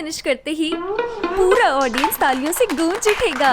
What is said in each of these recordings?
Finish करते ही पूरा audience तालियों से गूंज उठेगा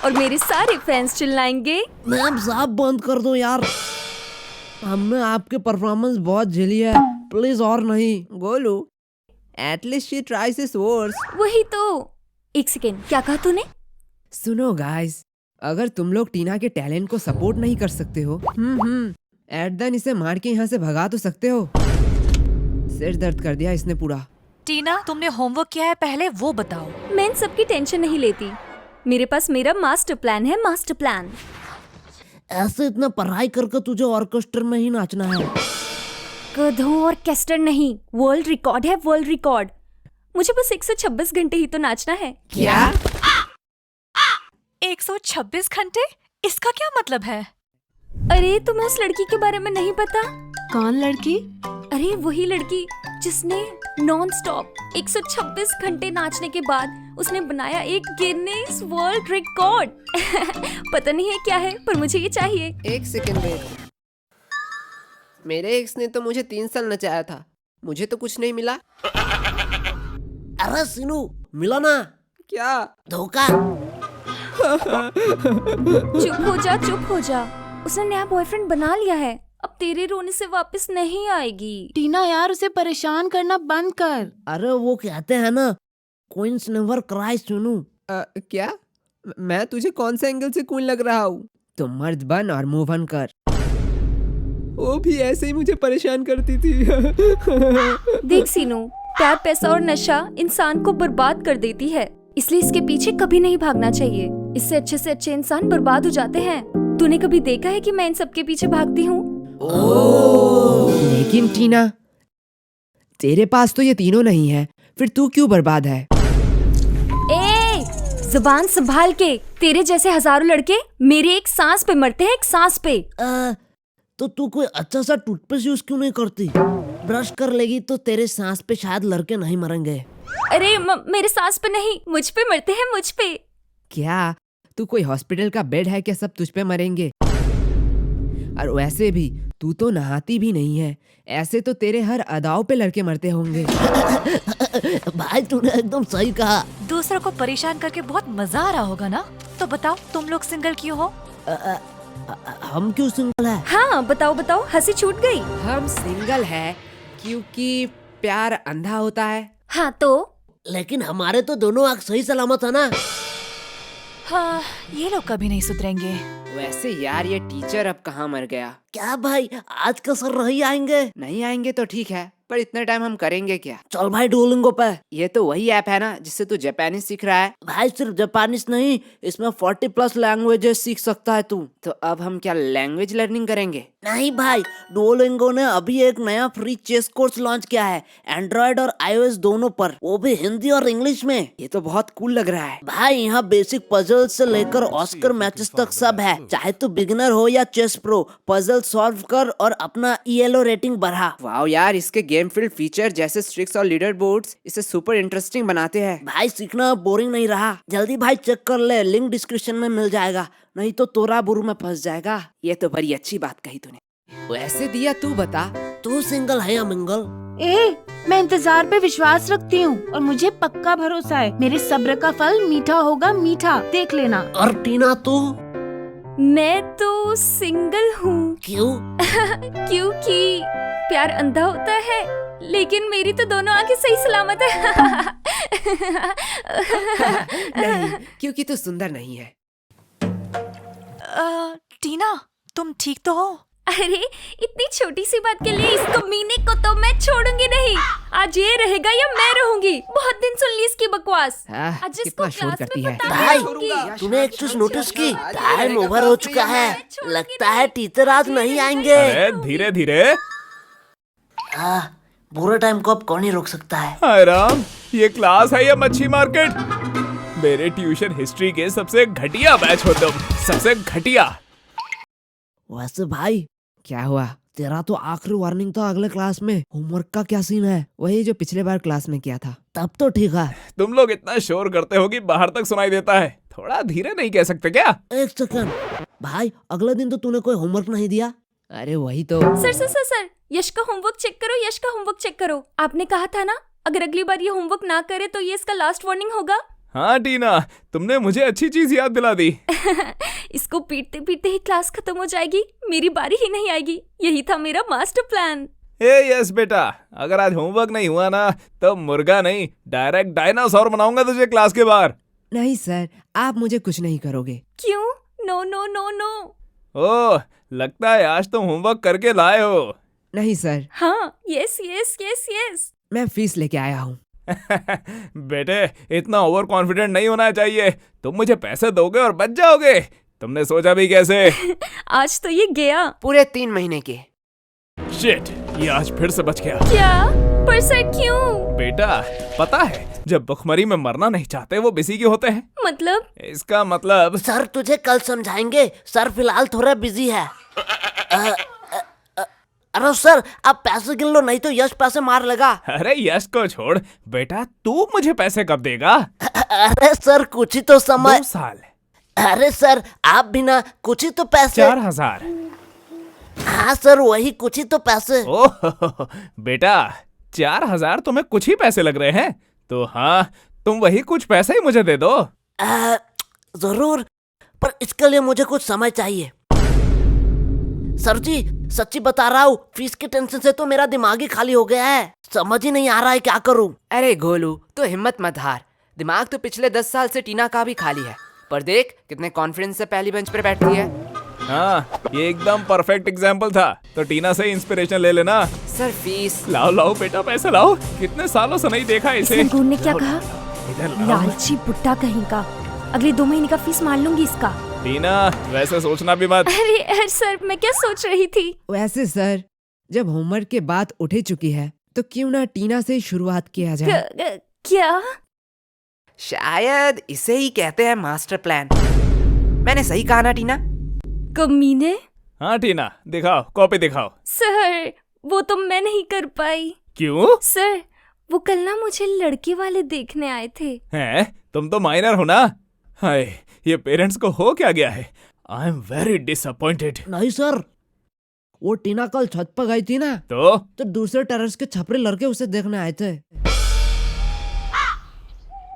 और मेरे सारे फैंस चिल्लाएंगे, मैम साहब बंद कर दो यार, हमने आपके परफॉर्मेंस बहुत झेली है, प्लीज और नहीं। Golu, at least she tries his worst. वही तो। एक सेकेंड, क्या कहा तूने? सुनो गाइस, अगर तुम लोग टीना के टैलेंट को सपोर्ट नहीं कर सकते हो, एट देन इसे मार के यहाँ से भगा तो सकते हो। सिर दर्द कर दिया इसने पूरा। टीना, तुमने होमवर्क किया है पहले वो बताओ। मैं इन सबकी टेंशन नहीं लेती, मेरे पास मेरा मास्टर प्लान है, मास्टर प्लान। ऐसे इतना पढ़ाई करके तुझे ऑर्केस्ट्रा में ही नाचना है? गधों और कैस्टर नहीं, वर्ल्ड रिकॉर्ड है, वर्ल्ड रिकॉर्ड। मुझे बस 126 घंटे ही तो नाचना है। क्या? 126 घंटे? इसका क्या मतलब है? अरे तुम्हें उस लड़की के बारे में नहीं पता? कौन लड़की? अरे वही लड़की जिसने नॉन स्टॉप 126 घंटे नाचने के बाद उसने बनाया एक गिनीज वर्ल्ड रिकॉर्ड। पता नहीं है क्या है, पर मुझे ये चाहिए। एक सेकंड वेट, मेरे एक्स ने तो मुझे 3 साल नचाया था, मुझे तो कुछ नहीं मिला। अरे सीनू, मिला ना? क्या धोखा? चुप हो जा, चुप हो जा। उसने नया बॉयफ्रेंड बना लिया है, अब तेरे रोने से वापस नहीं आएगी। टीना यार, उसे परेशान करना बंद कर। अरे वो कहते हैं ना, क्वींस नेवर क्राई। सुनू क्या? मैं तुझे कौन से एंगल से क्वीन लग रहा हूँ? तुम मर्द बन और मूव ऑन कर। वो भी ऐसे ही मुझे परेशान करती थी। देख सीनू, प्यार, पैसा और नशा इंसान को बर्बाद कर देती है, इसलिए इसके पीछे कभी नहीं भागना चाहिए। इससे अच्छे इंसान बर्बाद हो जाते हैं। तूने कभी देखा है कि मैं इन सब के पीछे भागती हूँ? लेकिन टीना, तेरे पास तो ये तीनों नहीं है, फिर तू क्यों बर्बाद है? ए, जुबान संभाल के। तेरे जैसे हजारों लड़के मेरे एक सांस पे मरते हैं, एक सांस पे। तो तू कोई अच्छा सा टूथपेस्ट यूज क्यों नहीं करती? ब्रश कर लेगी तो तेरे सांस पे शायद लड़के नहीं मरेंगे। अरे मेरे सांस पे नहीं, मुझ पे मरते हैं, मुझ पे। क्या तू कोई हॉस्पिटल का बेड है क्या सब तुझ पे मरेंगे? और वैसे भी तू तो नहाती भी नहीं है, ऐसे तो तेरे हर अदाओं पे लड़के मरते होंगे। भाई तूने एकदम सही कहा। दूसरों को परेशान करके बहुत मजा आ रहा होगा ना? तो बताओ, तुम लोग सिंगल क्यों हो? हम क्यों सिंगल है? हाँ बताओ बताओ, हंसी छूट गई। हम सिंगल है क्योंकि प्यार अंधा होता है। हाँ तो? लेकिन हमारे तो दोनों आँख सही सलामत है ना। हाँ, ये लोग कभी नहीं सुधरेंगे। वैसे यार, ये टीचर अब कहाँ मर गया? क्या भाई, आज का सर नहीं आएंगे? नहीं आएंगे तो ठीक है, पर इतना टाइम हम करेंगे क्या? चल भाई डुओलिंगो पे। ये तो वही ऐप है ना जिससे तू जापानी सीख रहा है? भाई सिर्फ जापानीज नहीं, इसमें 40+ लैंग्वेजेस सीख सकता है तू। तो अब हम क्या लैंग्वेज लर्निंग करेंगे? नहीं भाई, डुओलिंगो ने अभी एक नया फ्री चेस कोर्स लॉन्च किया है, एंड्रॉइड और iOS दोनों पर, वो भी हिंदी और इंग्लिश में। ये तो बहुत कूल लग रहा है भाई। यहाँ बेसिक पजल से लेकर ऑस्कर मैचेस तक सब है। चाहे तू बिगिनर हो या चेस प्रो, पजल सॉल्व कर और अपना ELO रेटिंग बढ़ा। वाओ यार, इसके गेम फील्ड फीचर जैसे स्ट्रिक्स और लीडर बोर्ड्स इसे सुपर इंटरेस्टिंग बनाते हैं। भाई सीखना बोरिंग नहीं रहा। जल्दी भाई चेक कर ले, लिंक डिस्क्रिप्शन में मिल जाएगा, नहीं तो तोरा बुरु में फंस जाएगा। ये तो बड़ी अच्छी बात कही तूने। वैसे दिया, तू बता, तू सिंगल है या मिंगल? मैं इंतजार पे विश्वास रखती हूँ और मुझे पक्का भरोसा है मेरे सब्र का फल मीठा होगा, मीठा, देख लेना। और टीना तू? मैं तो सिंगल हूँ। क्यों? क्योंकि प्यार अंधा होता है, लेकिन मेरी तो दोनों आंखें सही सलामत है। नहीं, क्योंकि तू सुंदर नहीं है। टीना, तुम ठीक तो हो? अरे इतनी छोटी सी बात के लिए इस कमीने को तो मैं छोड़ूंगी नहीं। आज ये रहेगा या मैं रहूंगी। बहुत दिन सुन ली इसकी बकवास। आज इसको कितना शोर क्लास करती में है। बता भाई, दूंगी। तूने एक चीज नोटिस की? टाइम ओवर हो चुका है, लगता है टीचर आज नहीं आएंगे। अरे धीरे धीरे। बुरे टाइम को अब कौन ही रोक सकता है? हाय राम, ये क्लास है या मच्छी मार्केट? मेरे ट्यूशन हिस्ट्री के सबसे घटिया बैच हो तुम, सबसे घटिया। वैसे भाई क्या हुआ? तेरा तो आखिरी वार्निंग था अगले क्लास में। होमवर्क का क्या सीन है? वही जो पिछले बार क्लास में किया था। तब तो ठीक है। तुम लोग इतना शोर करते हो कि बाहर तक सुनाई देता है। थोड़ा धीरे नहीं कह सकते क्या? एक सेकंड भाई, अगले दिन तो तूने कोई होमवर्क नहीं दिया। अरे वही तो। सर, यश का होमवर्क चेक करो, यश का होमवर्क चेक करो। आपने कहा था ना अगर अगली बार ये होमवर्क ना करे तो ये इसका लास्ट वार्निंग होगा। हाँ टीना, तुमने मुझे अच्छी चीज याद दिला दी। इसको पीटते पीटते ही क्लास खत्म हो जाएगी, मेरी बारी ही नहीं आएगी। यही था मेरा मास्टर प्लान। यस बेटा, अगर आज होमवर्क नहीं हुआ ना तो मुर्गा नहीं डायरेक्ट डायनासोर बनाऊंगा तुझे क्लास के बाहर। नहीं सर, आप मुझे कुछ नहीं करोगे। क्यों? No no no no. ओह, लगता है आज तुम होमवर्क करके लाए हो। नहीं सर, हाँ, यस यस यस यस। मैं फीस लेके आया हूँ। बेटे, इतना ओवर कॉन्फिडेंट नहीं होना चाहिए। तुम मुझे पैसे दोगे और बच जाओगे। तुमने सोचा भी कैसे? आज तो ये गया। पूरे 3 महीने के। शिट, ये आज फिर से बच गया। क्या? पर सर क्यों? बेटा, पता है जब भुखमरी में मरना नहीं चाहते वो बिजी क्यों होते हैं? मतलब? इसका मतलब सर तुझे कल समझाएंगे, सर फिलहाल थोड़ा बिजी है। अरे सर आप पैसे गिन लो, नहीं तो यश पैसे मार लगा। अरे यश को छोड़ बेटा, तू मुझे पैसे कब देगा? अरे सर कुछ ही तो समय। 2 साल। अरे सर आप भी ना, कुछ ही तो पैसे। 4000। हाँ सर वही कुछ ही तो पैसे। ओह बेटा, 4000 तुम्हें कुछ ही पैसे लग रहे हैं? तो हाँ, तुम वही कुछ पैसे ही मुझे दे दो। जरूर, पर इसके लिए मुझे कुछ समय चाहिए। सर जी सच्ची बता रहा हूँ, फीस के टेंशन से तो मेरा दिमाग ही खाली हो गया है। समझ ही नहीं आ रहा है क्या करूँ। अरे गोलू, तो हिम्मत मत हार। दिमाग तो पिछले 10 साल से टीना का भी खाली है, पर देख कितने कॉन्फिडेंस से पहली बेंच पर बैठती है। हाँ, ये एकदम परफेक्ट एग्जाम्पल था। तो टीना से इंस्पिरेशन ले लेना। Sir fees. लाओ लाओ बेटा, पैसे लाओ। कितने सालों से नहीं देखा इसे। इसने ने क्या कहा? इधर लाओ। लालची बुट्टा कहीं का। अगले 2 महीने का फीस मार लूंगी इसका। टीना, वैसे सोचना भी मत। अरे सर, मैं क्या सोच रही थी? वैसे सर, जब होमवर्क के बाद उठ ही चुकी है तो क्यों ना टीना से शुरुआत किया जाए। क्या? शायद इसे ही कहते हैं मास्टर प्लान। मैंने सही कहा ना टीना? कमीने। हाँ टीना, दिखाओ, कॉपी दिखाओ। सर वो तो मैं नहीं कर पाई। क्यों? सर वो कल ना मुझे लड़के वाले देखने आए थे। हैं? तुम तो माइनर हो ना? हाय, ये पेरेंट्स को हो क्या गया है? I am very disappointed. नहीं सर, वो टीना कल छत पर गई थी ना, तो दूसरे टेरेस के छपरे लड़के उसे देखने आए थे।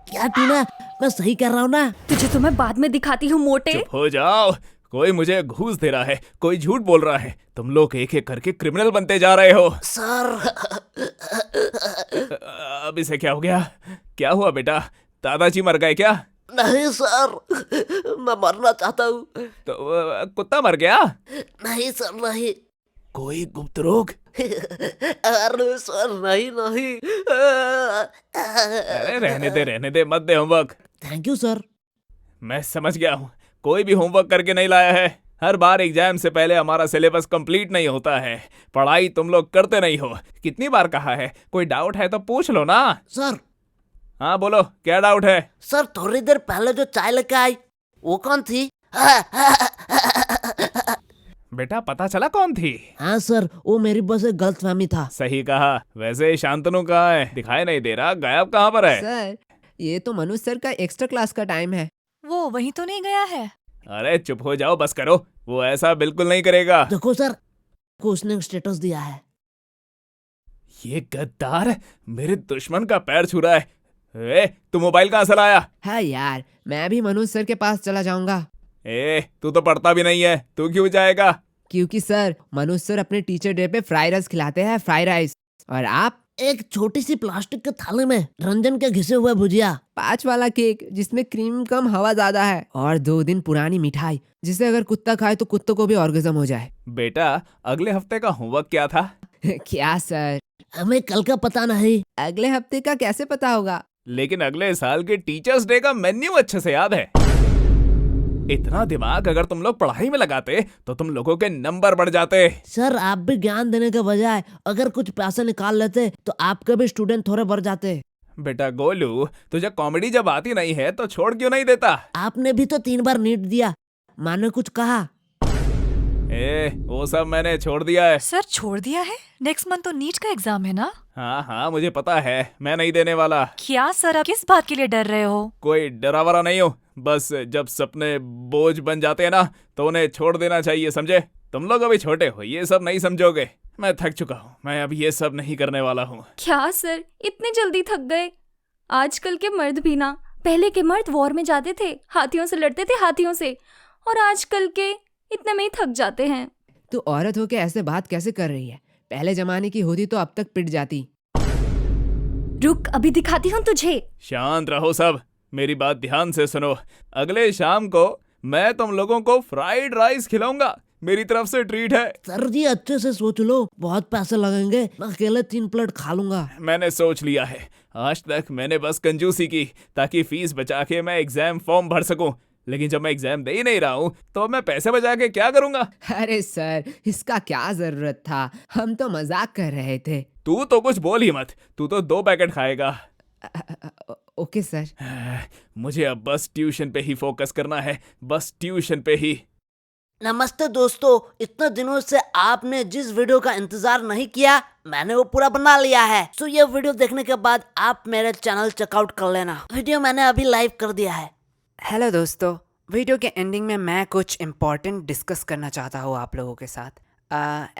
क्या टीना, मैं सही कह रहा हूँ ना? तुझे तो मैं बाद में दिखाती हूँ मोटे। चुप हो जाओ। कोई मुझे घूस दे रहा है, कोई झूठ बोल रहा है। तुम लोग एक एक करके क्रिमिनल बनते जा रहे हो। सर अब इसे क्या हो गया? क्या हुआ बेटा? दादाजी मर गए क्या? नहीं सर, मैं मरना चाहता हूँ। तो कुत्ता मर गया? नहीं सर नहीं। कोई गुप्त रोग? अरे सर नहीं नहीं। अरे रहने दे, मत दे होमवर्क। Thank you sir. मैं समझ गया हूँ, कोई भी होमवर्क करके नहीं लाया है। हर बार एग्जाम से पहले हमारा सिलेबस कंप्लीट नहीं होता है। पढ़ाई तुम लोग करते नहीं हो। कितनी बार कहा है, कोई डाउट है तो पूछ लो ना। सर हाँ बोलो, क्या डाउट है? सर थोड़ी देर पहले जो चाय लेके आई वो कौन थी? बेटा पता चला कौन थी? हाँ सर, वो मेरी बस एक गलतफहमी था। सही कहा। वैसे शांतनु कहाँ है? दिखाई नहीं दे रहा, गायब कहाँ पर है? सर, ये तो मनुष्य सर का एक्स्ट्रा क्लास का टाइम है। वो वहीं तो नहीं गया है? अरे चुप हो जाओ, बस करो। वो ऐसा बिल्कुल नहीं करेगा। देखो सर, को उसने स्टेटस दिया है। ये गद्दार मेरे दुश्मन का पैर छू रहा है। तू मोबाइल कहाँ से लाया? हाँ यार, मैं भी मनोज सर के पास चला जाऊंगा। तू तो पढ़ता भी नहीं है, तू क्यों जाएगा? क्योंकि सर, मनोज सर अपने टीचर डे पे फ्राई राइस खिलाते हैं, फ्राई राइस। और आप एक छोटी सी प्लास्टिक के थाली में रंजन के घिसे हुए भुजिया, 5 वाला केक जिसमें क्रीम कम हवा ज्यादा है, और 2 दिन पुरानी मिठाई जिसे अगर कुत्ता खाए तो कुत्तों को भी ऑर्गेज्म हो जाए। बेटा अगले हफ्ते का होमवर्क क्या था? क्या सर? हमें कल का पता नहीं। अगले हफ्ते का कैसे पता होगा? लेकिन अगले साल के टीचर्स डे का मेन्यू अच्छे से याद है। इतना दिमाग अगर तुम लोग पढ़ाई में लगाते तो तुम लोगों के नंबर बढ़ जाते। सर आप भी ज्ञान देने के बजाय अगर कुछ पैसे निकाल लेते तो आपके भी स्टूडेंट थोड़े बढ़ जाते। बेटा गोलू, तुझे कॉमेडी जब आती नहीं है तो छोड़ क्यों नहीं देता? आपने भी तो 3 बार नीट दिया, माँ ने कुछ कहा? वो सब मैंने छोड़ दिया है। सर छोड़ दिया है? नेक्स्ट मंथ तो नीट का एग्जाम है ना? हाँ हाँ मुझे पता है, मैं नहीं देने वाला। क्या सर, आप किस बात के लिए डर रहे हो? कोई डरा वरा नहीं हो, बस जब सपने बोझ बन जाते हैं ना तो उन्हें छोड़ देना चाहिए, समझे? तुम लोग अभी छोटे हो, ये सब नहीं समझोगे। मैं थक चुका हूँ, मैं अब ये सब नहीं करने वाला हूँ। क्या सर, इतने जल्दी थक गए? आजकल के मर्द भी ना, पहले के मर्द वॉर में जाते थे, हाथियों से लड़ते थे, हाथियों से, और आजकल के इतने में ही थक जाते हैं। तू औरत होके ऐसे बात कैसे कर रही है? पहले जमाने की होती तो अब तक पिट जाती। रुक, अभी दिखाती हूँ तुझे। शांत रहो सब, मेरी बात ध्यान से सुनो। अगले शाम को मैं तुम लोगों को फ्राइड राइस खिलाऊंगा, मेरी तरफ से ट्रीट है। सर जी अच्छे से सोच लो, बहुत पैसे लगेंगे, मैं अकेले 3 प्लेट खा लूंगा। मैंने सोच लिया है, आज तक मैंने बस कंजूसी की ताकि फीस बचा के मैं एग्जाम फॉर्म भर सकूं, लेकिन जब मैं एग्जाम दे ही नहीं रहा हूं तो मैं पैसे बचा के क्या करूंगा? अरे सर, इसका क्या जरूरत था, हम तो मजाक कर रहे थे। तू तो कुछ बोल ही मत, तू तो 2 पैकेट खाएगा। Okay sir. मुझे अब बस ट्यूशन पे ही फोकस करना है, बस ट्यूशन पे ही। नमस्ते दोस्तों, इतने दिनों से आपने जिस वीडियो का इंतजार नहीं किया, मैंने वो पूरा बना लिया है। सो ये वीडियो देखने के बाद आप मेरे चैनल चेकआउट कर लेना, वीडियो मैंने अभी लाइव कर दिया है। हेलो दोस्तों, वीडियो के एंडिंग में मैं कुछ इम्पोर्टेंट डिस्कस करना चाहता हूँ आप लोगों के साथ।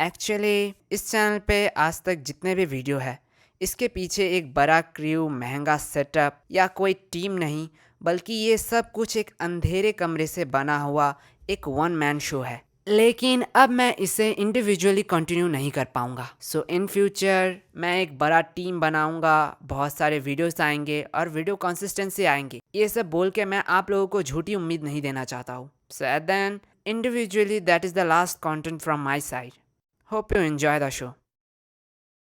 एक्चुअली इस चैनल पे आज तक जितने भी वीडियो है, इसके पीछे एक बड़ा क्रू, महंगा सेटअप या कोई टीम नहीं, बल्कि ये सब कुछ एक अंधेरे कमरे से बना हुआ एक 1 मैन शो है। लेकिन अब मैं इसे इंडिविजुअली कंटिन्यू नहीं कर पाऊंगा। सो इन फ्यूचर मैं एक बड़ा टीम बनाऊंगा, बहुत सारे वीडियोस आएंगे और वीडियो कंसिस्टेंसी आएंगी। ये सब बोल के मैं आप लोगों को झूठी उम्मीद नहीं देना चाहता हूँ। So then individually that is the last content from my side. Hope you enjoy the show.